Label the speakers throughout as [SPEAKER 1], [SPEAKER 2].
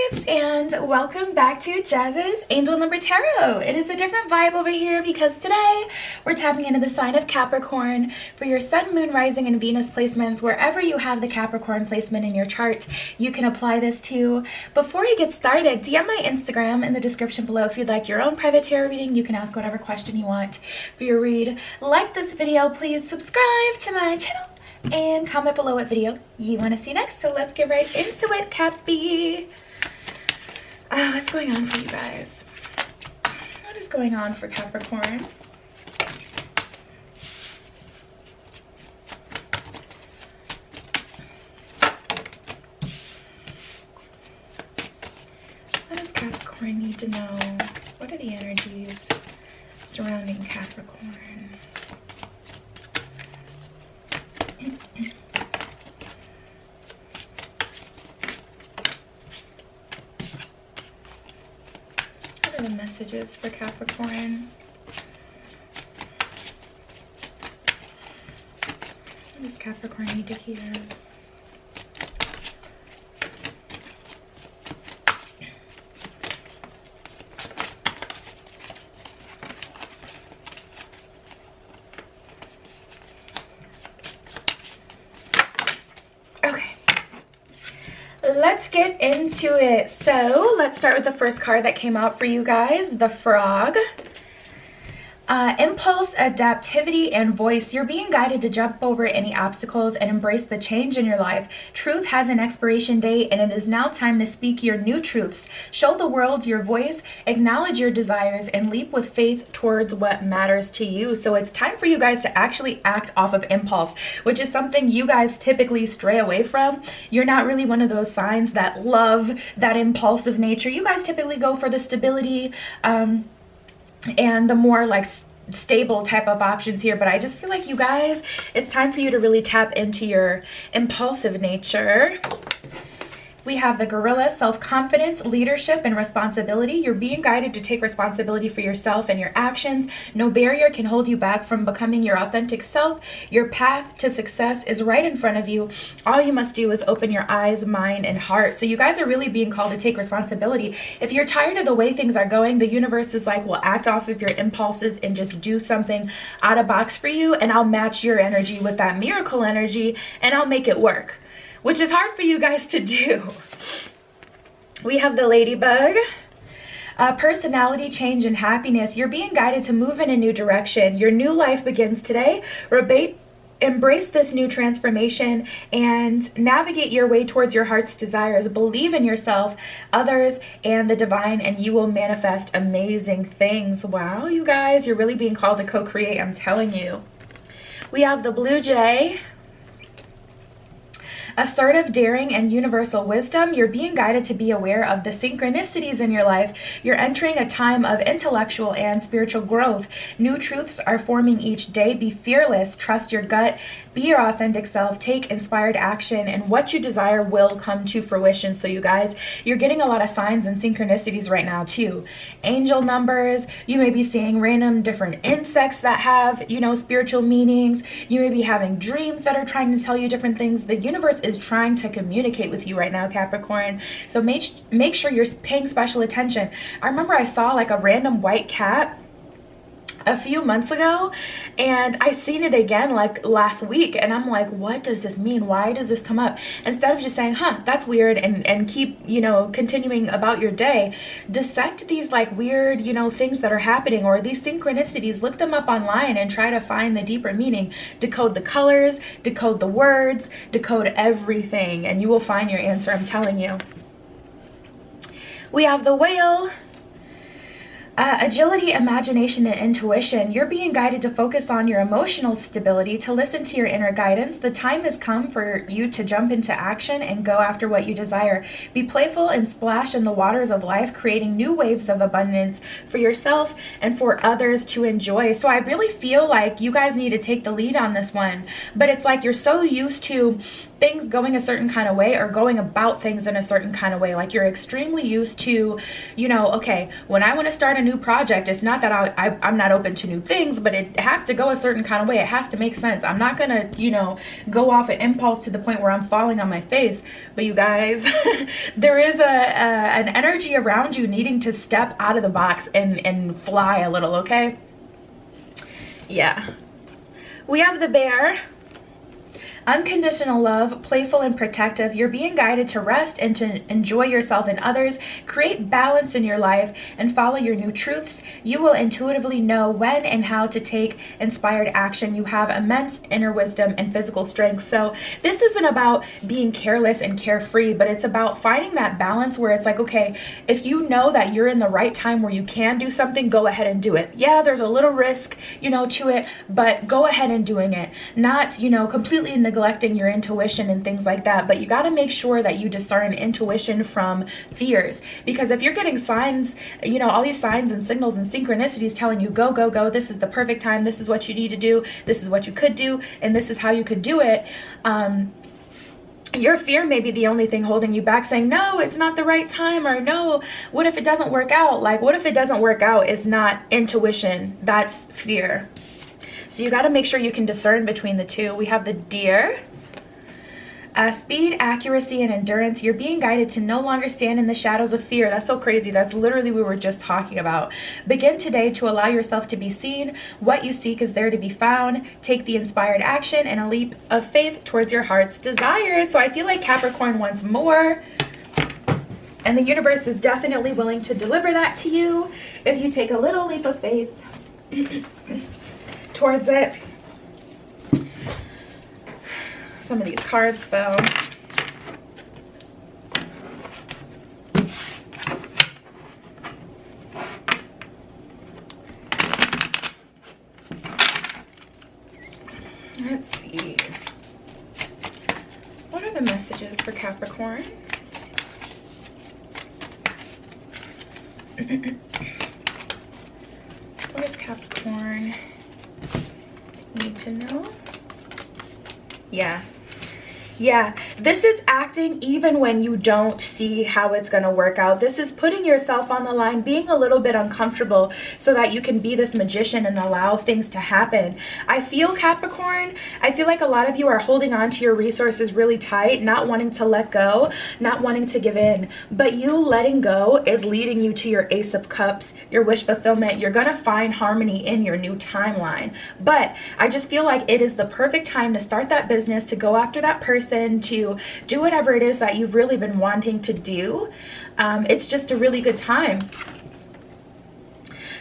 [SPEAKER 1] babes, and welcome back to Jazz's Angel Number Tarot. It is a different vibe over here because today we're tapping into the sign of Capricorn for your Sun, Moon, Rising, and Venus placements. Wherever you have the Capricorn placement in your chart, you can apply this to. Before you get started, DM my Instagram in the description below if you'd like your own private tarot reading. You can ask whatever question you want for your read. Like this video, please subscribe to my channel, and comment below what video you want to see next. So let's get right into it, Cappy. What's going on for you guys? What is going on for Capricorn? What does Capricorn need to know? What are the energies surrounding Capricorn? What are the messages for Capricorn? What does Capricorn need to hear? Let's get into it. So let's start with the first card that came out for you guys, the Frog. Impulse, adaptivity, and voice. You're being guided to jump over any obstacles and embrace the change in your life. Truth has an expiration date, and it is now time to speak your new truths. Show the world your voice, acknowledge your desires, and leap with faith towards what matters to you. So it's time for you guys to actually act off of impulse, which is something you guys typically stray away from. You're not really one of those signs that love that impulsive nature. You guys typically go for the stability, and the more like stable type of options here, but I just feel like you guys, it's time for you to really tap into your impulsive nature. We have the Gorilla, self-confidence, leadership, and responsibility. You're being guided to take responsibility for yourself and your actions. No barrier can hold you back from becoming your authentic self. Your path to success is right in front of you. All you must do is open your eyes, mind, and heart. So you guys are really being called to take responsibility. If you're tired of the way things are going, the universe is like, well, act off of your impulses and just do something out of box for you, and I'll match your energy with that miracle energy, and I'll make it work. Which is hard for you guys to do. We have the Ladybug. Personality, change, and happiness. You're being guided to move in a new direction. Your new life begins today. Embrace this new transformation and navigate your way towards your heart's desires. Believe in yourself, others, and the divine, and you will manifest amazing things. Wow, you guys, you're really being called to co-create, I'm telling you. We have the Blue Jay. Assertive, daring, and universal wisdom. You're being guided to be aware of the synchronicities in your life. You're entering a time of intellectual and spiritual growth. New truths are forming each day. Be fearless. Trust your gut. Be your authentic self. Take inspired action, and what you desire will come to fruition. So you guys, you're getting a lot of signs and synchronicities right now too. Angel numbers. You may be seeing random different insects that have, you know, spiritual meanings. You may be having dreams that are trying to tell you different things. The universe is trying to communicate with you right now, Capricorn. So make sure you're paying special attention. I remember I saw like a random white cat a few months ago, and I seen it again like last week, and I'm like, what does this mean? Why does this come up? Instead of just saying, huh, that's weird, and keep, you know, continuing about your day, dissect these like weird, you know, things that are happening, or these synchronicities. Look them up online and try to find the deeper meaning. Decode the colors, decode the words, decode everything, and you will find your answer, I'm telling you. We have the Whale. Agility, imagination, and intuition. You're being guided to focus on your emotional stability, to listen to your inner guidance. The time has come for you to jump into action and go after what you desire. Be playful and splash in the waters of life, creating new waves of abundance for yourself and for others to enjoy. So I really feel like you guys need to take the lead on this one. But it's like you're so used to things going a certain kind of way or going about things in a certain kind of way. Like you're extremely used to, you know, okay, when I want to start a new project, it's not that I'm not open to new things, but it has to go a certain kind of way. It has to make sense. I'm not gonna, you know, go off an impulse to the point where I'm falling on my face. But you guys, there is an energy around you needing to step out of the box and fly a little, okay? Yeah. We have the Bear. Unconditional love, playful and protective. You're being guided to rest and to enjoy yourself and others. Create balance in your life and follow your new truths. You will intuitively know when and how to take inspired action. You have immense inner wisdom and physical strength. So this isn't about being careless and carefree, but it's about finding that balance where it's like, okay, if you know that you're in the right time where you can do something, go ahead and do it. Yeah, there's a little risk, you know, to it, but go ahead and doing it. Not, you know, completely neglecting your intuition and things like that, but you got to make sure that you discern intuition from fears, because if you're getting signs, you know, all these signs and signals and synchronicities telling you go, go, go, this is the perfect time, this is what you need to do, this is what you could do, and this is how you could do it, your fear may be the only thing holding you back, saying no, it's not the right time, or no, what if it doesn't work out? Like, what if it doesn't work out is not intuition, that's fear. So you got to make sure you can discern between the two. We have the Deer. Speed, accuracy, and endurance. You're being guided to no longer stand in the shadows of fear. That's so crazy. That's literally what we were just talking about. Begin today to allow yourself to be seen. What you seek is there to be found. Take the inspired action and a leap of faith towards your heart's desires. So I feel like Capricorn wants more. And the universe is definitely willing to deliver that to you if you take a little leap of faith towards it. Some of these cards fell. Let's see. What are the messages for Capricorn? What does Capricorn need to know? Yeah, this is acting even when you don't see how it's going to work out. This is putting yourself on the line, being a little bit uncomfortable so that you can be this magician and allow things to happen. I feel, Capricorn, I feel like a lot of you are holding on to your resources really tight, not wanting to let go, not wanting to give in. But you letting go is leading you to your Ace of Cups, your wish fulfillment. You're going to find harmony in your new timeline. But I just feel like it is the perfect time to start that business, to go after that person, to do whatever it is that you've really been wanting to do. It's just a really good time.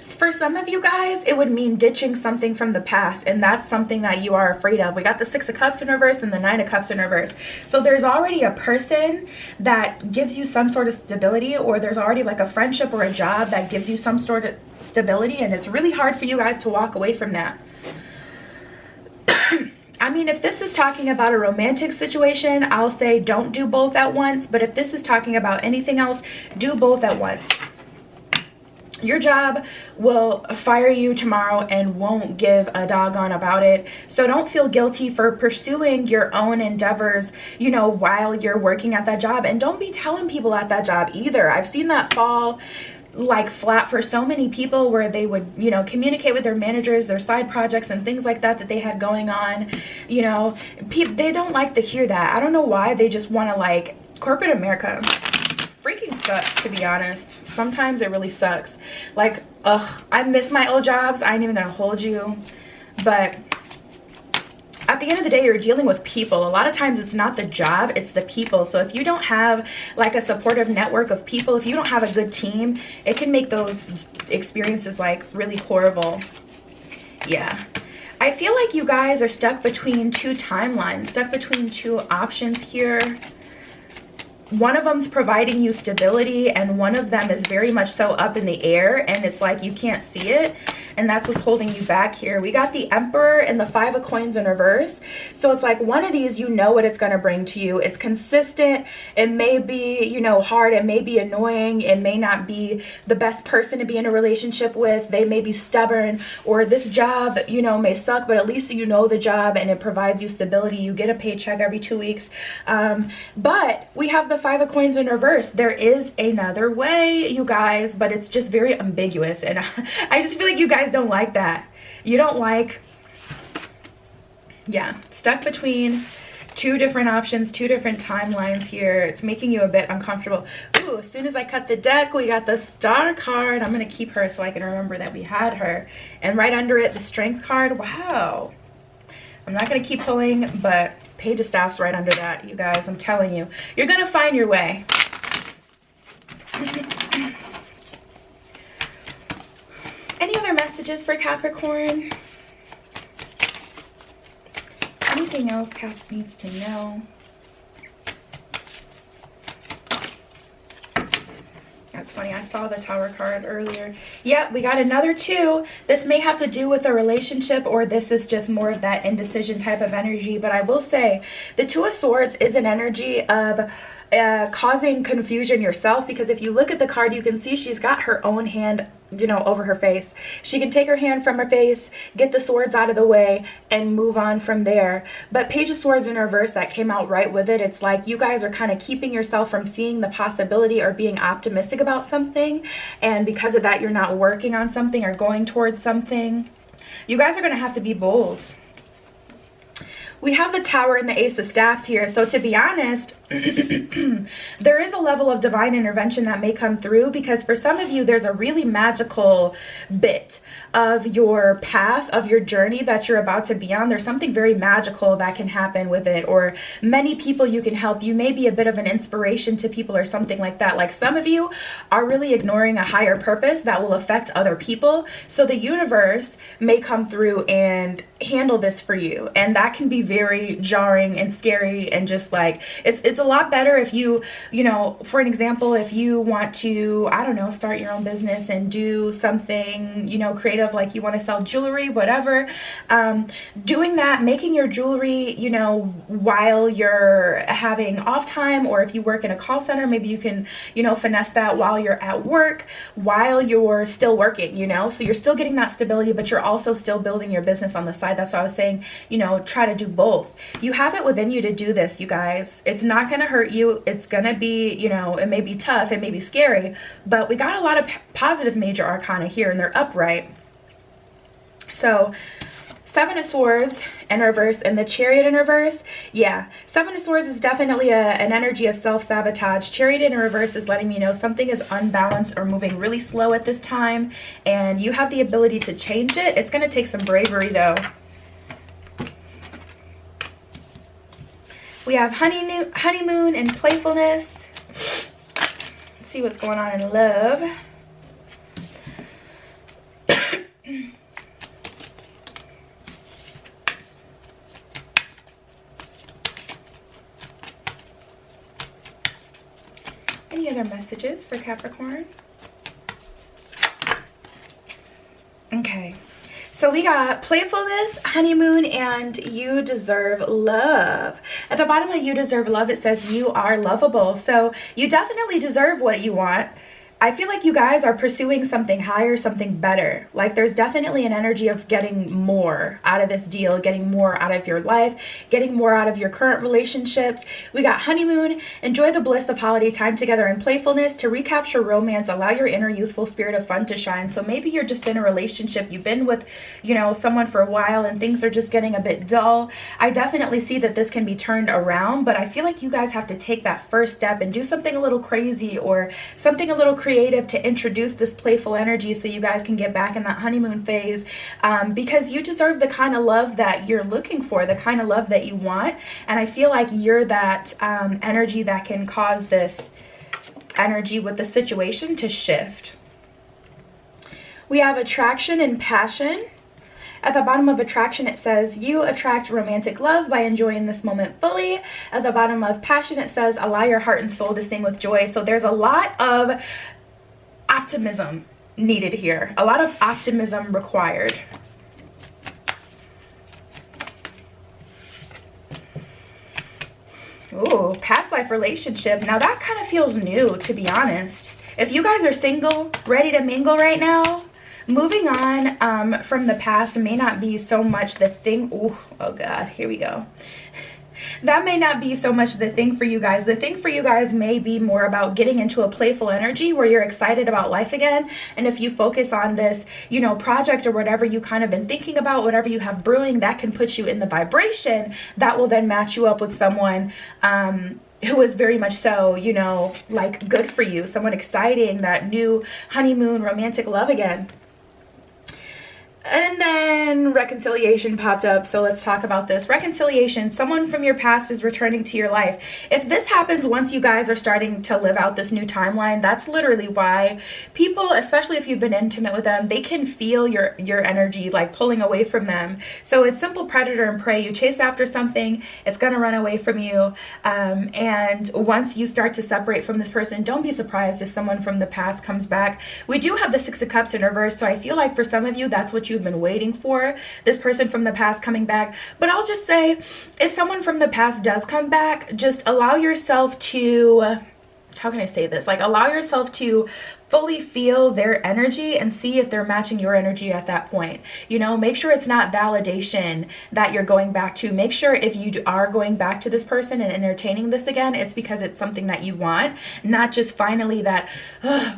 [SPEAKER 1] For some of you guys, it would mean ditching something from the past, and that's something that you are afraid of. We got the Six of Cups in reverse and the Nine of Cups in reverse. So there's already a person that gives you some sort of stability, or there's already like a friendship or a job that gives you some sort of stability, and it's really hard for you guys to walk away from that. I mean, if this is talking about a romantic situation, I'll say don't do both at once. But if this is talking about anything else, do both at once. Your job will fire you tomorrow and won't give a doggone about it. So don't feel guilty for pursuing your own endeavors, you know, while you're working at that job. And don't be telling people at that job either. I've seen that fall like flat for so many people, where they would, you know, communicate with their managers, their side projects and things like that that they had going on. You know, they don't like to hear that. I don't know why. They just want to, like, corporate America freaking sucks, to be honest. Sometimes it really sucks. Like, ugh, I miss my old jobs. I ain't even gonna hold you. But at the end of the day, you're dealing with people. A lot of times it's not the job, it's the people. So if you don't have like a supportive network of people, if you don't have a good team, it can make those experiences like really horrible. Yeah. I feel like you guys are stuck between two timelines, stuck between two options here. One of them's providing you stability, and one of them is very much so up in the air, and it's like you can't see it. and that's what's holding you back here. We got the Emperor and the Five of Coins in reverse. So it's like one of these, you know what it's going to bring to you. It's consistent. It may be, you know, hard. It may be annoying. It may not be the best person to be in a relationship with. They may be stubborn, or this job, you know, may suck, but at least you know the job and it provides you stability. You get a paycheck every 2 weeks. But we have the Five of Coins in reverse. There is another way, you guys, but it's just very ambiguous, and I just feel like you guys don't like that. You don't like, yeah, stuck between two different options, two different timelines here. It's making you a bit uncomfortable. Ooh, as soon as I cut the deck, we got the Star card. I'm gonna keep her so I can remember that we had her. And right under it, the Strength card. Wow. I'm not gonna keep pulling, but Page of Staffs right under that, you guys. I'm telling you, you're gonna find your way. Any other messages for Capricorn? Anything else Cap needs to know? That's funny, I saw the Tower card earlier. Yeah, we got another 2. This may have to do with a relationship, or this is just more of that indecision type of energy. But I will say the Two of Swords is an energy of causing confusion yourself, because if you look at the card, you can see she's got her own hand, you know, over her face. She can take her hand from her face, get the swords out of the way, and move on from there. But Page of Swords in reverse, that came out right with it. It's like you guys are kind of keeping yourself from seeing the possibility or being optimistic about something, and because of that, you're not working on something or going towards something. You guys are going to have to be bold. We have the Tower and the Ace of Staffs here. So to be honest, there is a level of divine intervention that may come through, because for some of you, there's a really magical bit of your path, of your journey that you're about to be on. There's something very magical that can happen with it, or many people you can help. You may be a bit of an inspiration to people or something like that. Like some of you are really ignoring a higher purpose that will affect other people. So the universe may come through and handle this for you, and that can be very jarring and scary, and just like it's a lot better if you know, for an example, if you want to, I don't know, start your own business and do something, you know, creative, like you want to sell jewelry, whatever, doing that, making your jewelry, you know, while you're having off time, or if you work in a call center, maybe you can, you know, finesse that while you're at work, while you're still working, you know, so you're still getting that stability, but you're also still building your business on the side. That's why I was saying, you know, try to do both. You have it within you to do this, you guys. It's not going to hurt you. It's going to be, you know, it may be tough, it may be scary, but we got a lot of positive major arcana here, and they're upright. So Seven of Swords in reverse and the Chariot in reverse. Yeah, Seven of Swords is definitely an energy of self-sabotage. Chariot in reverse is letting me know something is unbalanced or moving really slow at this time, and you have the ability to change it. It's going to take some bravery though. We have honeymoon and playfulness. Let's see what's going on in love. Any other messages for Capricorn? Okay. So we got playfulness, honeymoon, and you deserve love. At the bottom of you deserve love, it says you are lovable. So you definitely deserve what you want. I feel like you guys are pursuing something higher, something better. Like there's definitely an energy of getting more out of this deal, getting more out of your life, getting more out of your current relationships. We got honeymoon, enjoy the bliss of holiday time together, and playfulness to recapture romance, allow your inner youthful spirit of fun to shine. So maybe you're just in a relationship, you've been with, you know, someone for a while and things are just getting a bit dull. I definitely see that this can be turned around, but I feel like you guys have to take that first step and do something a little crazy or something a little creative to introduce this playful energy so you guys can get back in that honeymoon phase, because you deserve the kind of love that you're looking for, the kind of love that you want. And I feel like you're that energy that can cause this energy with the situation to shift. We have attraction and passion. At the bottom of attraction, it says, you attract romantic love by enjoying this moment fully. At the bottom of passion, it says, allow your heart and soul to sing with joy. So there's a lot of optimism needed here. A lot of optimism required. Ooh, past life relationship. Now that kind of feels new, to be honest. If you guys are single, ready to mingle right now, moving on from the past may not be so much the thing. Ooh, oh God, here we go. That may not be so much the thing for you guys. The thing for you guys may be more about getting into a playful energy where you're excited about life again. And if you focus on this, you know, project or whatever you kind of been thinking about, whatever you have brewing, that can put you in the vibration that will then match you up with someone who is very much so, you know, like good for you, someone exciting, that new honeymoon romantic love again. And then reconciliation popped up, so let's talk about this. Reconciliation, someone from your past is returning to your life. If this happens once you guys are starting to live out this new timeline, that's literally why people, especially if you've been intimate with them, they can feel your energy like pulling away from them. So it's simple predator and prey. You chase after something, it's gonna run away from you. And once you start to separate from this person, don't be surprised if someone from the past comes back. We do have the Six of Cups in reverse, so I feel like for some of you, that's what you've been waiting for, this person from the past coming back. But I'll just say, if someone from the past does come back, just allow yourself to, how can I say this, like allow yourself to fully feel their energy and see if they're matching your energy at that point. You know, make sure it's not validation that you're going back to. Make sure if you are going back to this person and entertaining this again, it's because it's something that you want, not just finally that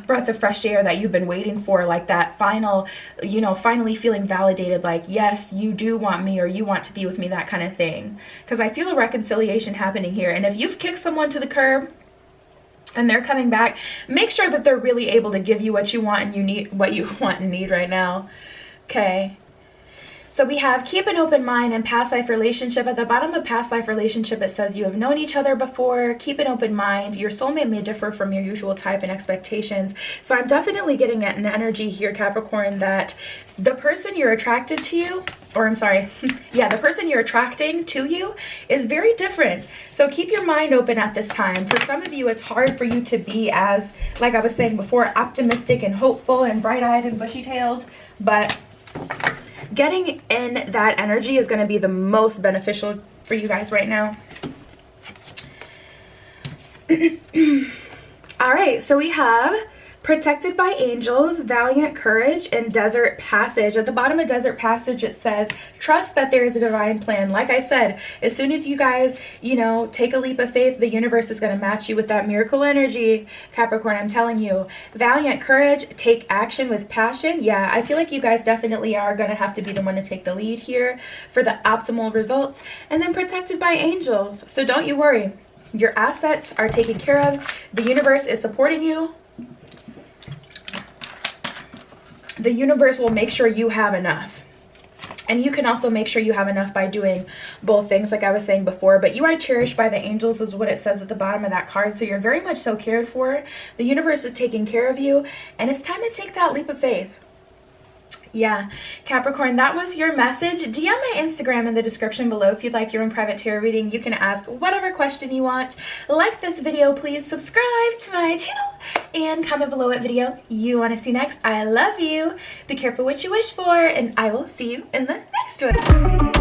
[SPEAKER 1] breath of fresh air that you've been waiting for, like that final, you know, finally feeling validated, like, yes, you do want me or you want to be with me, that kind of thing. Because I feel a reconciliation happening here. And if you've kicked someone to the curb, and they're coming back, make sure that they're really able to give you what you want and you need, what you want and need right now. Okay. So we have keep an open mind and past life relationship. At the bottom of past life relationship, it says you have known each other before. Keep an open mind. Your soulmate may differ from your usual type and expectations. So I'm definitely getting an energy here, Capricorn, that the person you're attracted to you, or I'm sorry, yeah, the person you're attracting to you is very different. So keep your mind open at this time. For some of you, it's hard for you to be as, like I was saying before, optimistic and hopeful and bright-eyed and bushy-tailed, but getting in that energy is going to be the most beneficial for you guys right now. All right, so we have protected by angels, valiant courage, and desert passage. At the bottom of desert passage, it says trust that there is a divine plan. Like I said, as soon as you guys, you know, take a leap of faith, the universe is going to match you with that miracle energy, Capricorn. I'm telling you. Valiant courage, take action with passion. Yeah, I feel like you guys definitely are going to have to be the one to take the lead here for the optimal results. And then protected by angels, so don't you worry, your assets are taken care of. The universe is supporting you. The universe will make sure you have enough. And you can also make sure you have enough by doing both things, like I was saying before. But you are cherished by the angels is what it says at the bottom of that card. So you're very much so cared for. The universe is taking care of you. And it's time to take that leap of faith. Yeah, Capricorn, that was your message. DM my Instagram in the description below if you'd like your own private tarot reading. You can ask whatever question you want. Like this video, please subscribe to my channel and comment below what video you want to see next. I love you. Be careful what you wish for, and I will see you in the next one.